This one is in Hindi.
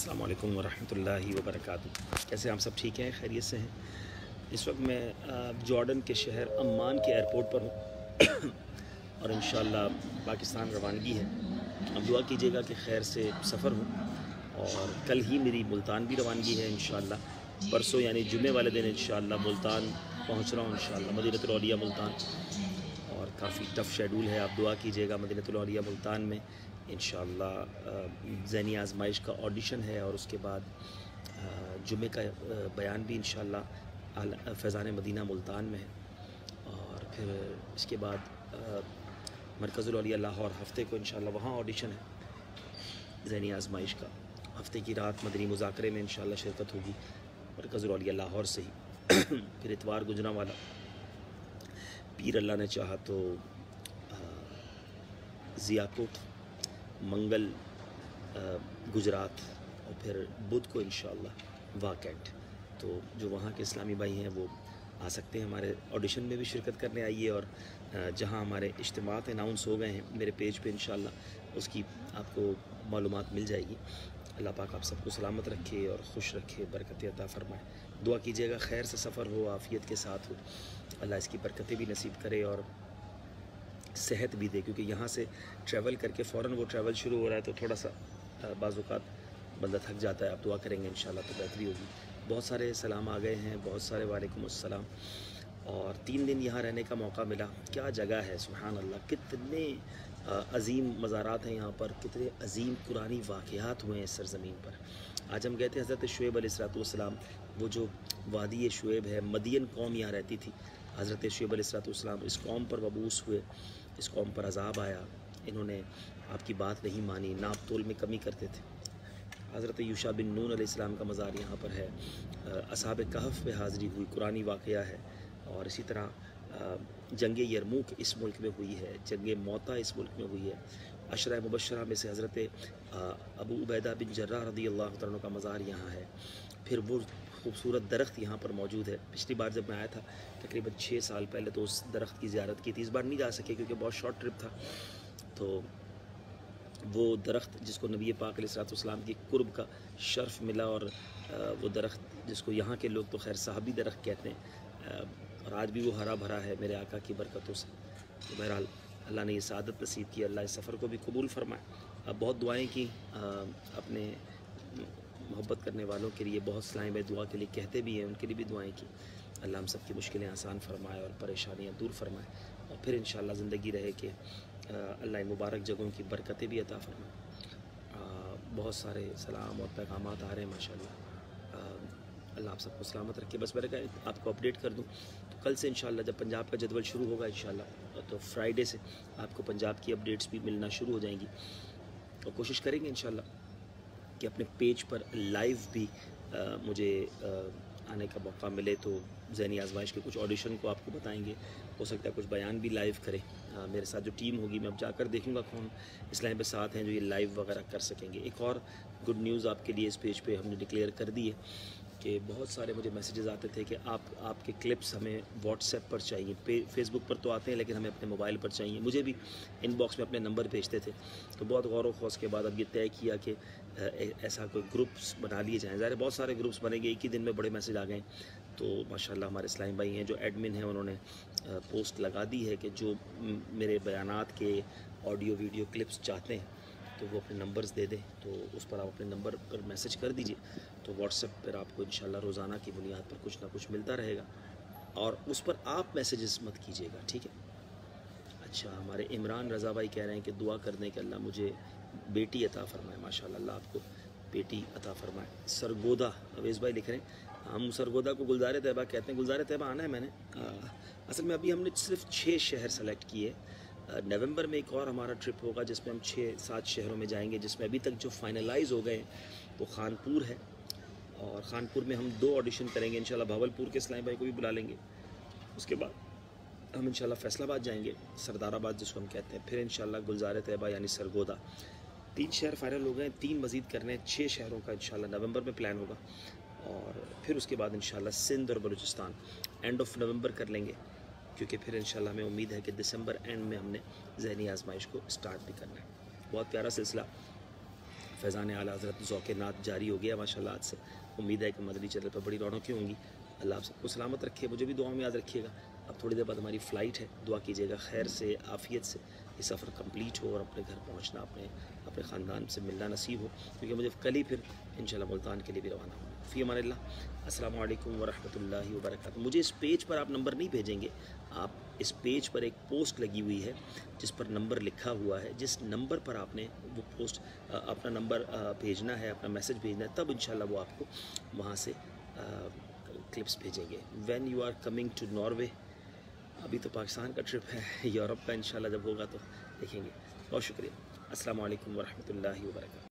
अस्सलाम वालेकुम वरहमतुल्लाहि वबरकातुहू। कैसे आप सब ठीक हैं, खैरियत से हैं? इस वक्त मैं जॉर्डन के शहर अम्मान के एयरपोर्ट पर हूँ और इंशाअल्लाह पाकिस्तान रवानगी है। अब दुआ कीजिएगा कि खैर से सफ़र हो। और कल ही मेरी मुल्तान भी रवानगी है इंशाअल्लाह। परसों यानी जुमे वाले दिन इंशाअल्लाह मुल्तान पहुँच रहा हूँ इंशाअल्लाह, मदीनतुल औलिया मुल्तान। और काफ़ी टफ़ शेड्यूल है, आप दुआ कीजिएगा। मदीनतुल औलिया मुल्तान में इंशाअल्लाह ज़ैनी आज़माइश का ऑडिशन है और उसके बाद जुमे का बयान भी इंशाअल्लाह फैज़ान मदीना मुल्तान में है। और फिर इसके बाद मरकज़ुल औलिया लाहौर हफ़्ते को इंशाअल्लाह वहाँ ऑडिशन है ज़ैनी आज़माइश का। हफ़्ते की रात मदनी मुज़ाकरे में इंशाअल्लाह शिरकत होगी मरकज़ुल औलिया लाहौर से ही। फिर इतवार गुजरांवाला, पीर अल्लाह ने चाहा तो ज़ियाकोट, मंगल गुजरात और फिर बुध को इंशाअल्लाह वाकेंट। तो जो वहाँ के इस्लामी भाई हैं वो आ सकते हैं हमारे ऑडिशन में भी शिरकत करने आइए। और जहाँ हमारे इज्तिमात अनाउंस हो गए हैं मेरे पेज पे इंशाअल्लाह उसकी आपको मालूमात मिल जाएगी। अल्लाह पाक आप सबको सलामत रखे और खुश रखे, बरकत अता फ़रमाए। दुआ कीजिएगा खैर से सफ़र हो, आफ़ियत के साथ हो, अल्लाह इसकी बरकतें भी नसीब करे और सेहत भी दे। क्योंकि यहाँ से ट्रैवल करके फ़ौरन वो ट्रैवल शुरू हो रहा है तो थोड़ा सा बाज़-औक़ात बंदा थक जाता है। आप दुआ करेंगे इंशाअल्लाह तो बेहतरी होगी। बहुत सारे सलाम आ गए हैं, बहुत सारे वालेकुम अस्सलाम। और 3 दिन यहाँ रहने का मौका मिला। क्या जगह है, सुभान अल्लाह! कितने अज़ीम मज़ारात हैं यहाँ पर, कितने अज़ीम कुरानी वाक़यात हुए हैं इस सरज़मीन पर। आज हम गए थे हज़रत शुएब अलैहिस्सलाम, वो जो वादी शुएब है, मदियन कौम यहाँ रहती थी। हज़रत शुएब अलैहिस्सलाम इस कौम पर मबूस हुए, इस कौम पर अज़ाब आया, इन्होंने आपकी बात नहीं मानी, नाप तोल में कमी करते थे। हज़रत यूशा बिन नून अलैहिस्सलाम का मज़ार यहाँ पर है। असहाब कहफ़ पे हाज़िरी हुई, कुरानी वाक़या है। और इसी तरह जंग यरमूक इस मुल्क में हुई है, जंग मौता इस मुल्क में हुई है। अशरा मुबशरा में से हज़रत अबू उबैदा बिन जर्राह रज़ियल्लाहु तआला का मज़ार यहाँ है। फिर वो खूबसूरत दरख्त यहाँ पर मौजूद है। पिछली बार जब मैं आया था तकरीबन 6 साल पहले तो उस दरख्त की ज़ियारत की थी। इस बार नहीं जा सके क्योंकि बहुत शॉर्ट ट्रिप था। तो वो दरख्त जिसको नबी पाक अलैहिस्सलाम की कुर्ब का शर्फ़ मिला और वो दरख्त जिसको यहाँ के लोग तो खैर साहबी दरख्त कहते हैं, और आज भी वो हरा भरा है मेरे आका की बरकतों से। तो बहरहाल अल्लाह ने ये सआदत नसीब की, अल्लाह इस सफ़र को भी कबूल फ़रमाए। अब बहुत दुआएं की अपने मोहब्बत करने वालों के लिए, बहुत सलाम भाई दुआ के लिए कहते भी हैं, उनके लिए भी दुआएं की। अल्लाह हम सब की मुश्किलें आसान फ़रमाए और परेशानियाँ दूर फ़रमाए। और फिर इंशाअल्लाह ज़िंदगी रहे कि अल्लाह मुबारक जगहों की बरकतें भी अता फ़रमाए। बहुत सारे सलाम और पैगामात आ रहे हैं माशाअल्लाह। अल्लाह आप सबको सलामत रखे। बस मैंने कहा आपको अपडेट कर दूं। तो कल से इंशाअल्लाह जब पंजाब का जदवल शुरू होगा इंशाअल्लाह, तो फ्राइडे से आपको पंजाब की अपडेट्स भी मिलना शुरू हो जाएंगी। और कोशिश करेंगे इंशाअल्लाह कि अपने पेज पर लाइव भी मुझे आने का मौका मिले तो ज़ैनी आज़माइश के कुछ ऑडिशन को आपको बताएंगे। हो सकता है कुछ बयान भी लाइव करें। मेरे साथ जो टीम होगी, मैं अब जाकर देखूंगा कौन इस लाइन पे साथ हैं जो ये लाइव वगैरह कर सकेंगे। एक और गुड न्यूज़ आपके लिए इस पेज पे हमने डिक्लेयर कर दी है कि बहुत सारे मुझे मैसेजेस आते थे कि आपके क्लिप्स हमें व्हाट्सएप पर चाहिए। फेसबुक पर तो आते हैं लेकिन हमें अपने मोबाइल पर चाहिए। मुझे भी इनबॉक्स में अपने नंबर भेजते थे। तो बहुत गौर व खौस के बाद अब ये तय किया कि ऐसा कोई ग्रुप्स बना लिए जाएँ। ज़ाहिर बहुत सारे ग्रुप्स बनेंगे, एक ही दिन में बड़े मैसेज आ गए। तो माशाल्लाह हमारे इस्लामी भाई हैं जो एडमिन हैं, उन्होंने पोस्ट लगा दी है कि जो मेरे बयानात के ऑडियो वीडियो क्लिप्स चाहते हैं तो वो अपने नंबर्स दे दें। तो उस पर आप अपने नंबर पर मैसेज कर दीजिए, तो व्हाट्सएप पर आपको इंशाल्लाह रोज़ाना की बुनियाद पर कुछ ना कुछ मिलता रहेगा। और उस पर आप मैसेजेस मत कीजिएगा, ठीक है? अच्छा, हमारे इमरान रज़ा भाई कह रहे हैं कि दुआ कर दें कि अल्लाह मुझे बेटी अता फ़रमाए। माशाल्लाह अल्लाह आपको बेटी अता फ़रमाए। सरगोदा अवेज़ भाई लिख रहे हैं, हम सरगोदा को गुलज़ार तैयबा कहते हैं। गुलज़ार तैयबा आना है मैंने। असल में अभी हमने सिर्फ 6 शहर सेलेक्ट किए। नवंबर में एक और हमारा ट्रिप होगा जिसमें हम 6-7 शहरों में जाएंगे, जिसमें अभी तक जो फाइनलाइज़ हो गए वो खानपुर है। और ख़ानपुर में हम 2 ऑडिशन करेंगे इंशाल्लाह। भावलपुर के इस्लामी भाई को भी बुला लेंगे। उसके बाद हम इंशाल्लाह फैसलाबाद जाएंगे, सरदाराबाद जिसको हम कहते हैं। फिर इंशाल्लाह गुलज़ार तैयबा यानी सरगोदा। 3 शहर फाइनल हो गए, 3 मज़ीद करने हैं। 6 शहरों का इंशाल्लाह नवंबर में प्लान होगा। और फिर उसके बाद इंशाल्लाह सिंध और बलूचिस्तान एंड ऑफ नवंबर कर लेंगे, क्योंकि फिर इंशाल्लाह हमें उम्मीद है कि दिसंबर एंड में हमने ज़ैनी आज़माइश को स्टार्ट भी करना है। बहुत प्यारा सिलसिला। फैज़ान आला हज़रत ज़ौक़ नात जारी हो गया माशाल्लाह आज से। उम्मीद है कि मदनी चैनल पर बड़ी रौनकें होंगी। अल्लाह आप सबको सलामत रखे, मुझे भी दुआ में याद रखिएगा। अब थोड़ी देर बाद हमारी फ़्लाइट है, दुआ कीजिएगा खैर से, आफ़ियत से ये सफ़र कंप्लीट हो और अपने घर पहुंचना, अपने ख़ानदान से मिलना नसीब हो, क्योंकि मुझे कल ही फिर इंशाल्लाह मुल्तान के लिए भी रवाना होना। फ़ी अमानिल्लाह। अस्सलामु अलैकुम व रहमतुल्लाहि व बरकातुहू। मुझे इस पेज पर आप नंबर नहीं भेजेंगे, आप इस पेज पर एक पोस्ट लगी हुई है जिस पर नंबर लिखा हुआ है, जिस नंबर पर आपने वो पोस्ट अपना नंबर भेजना है, अपना मैसेज भेजना है, तब इंशाल्लाह वो आपको वहाँ से क्लिप्स भेजेंगे। When you are coming to Norway, अभी तो पाकिस्तान का ट्रिप है, यूरोप का इंशाल्लाह जब होगा तो देखेंगे। बहुत शुक्रिया। अस्सलामु अलैकुम व रहमतुल्लाहि व बरकातुहू।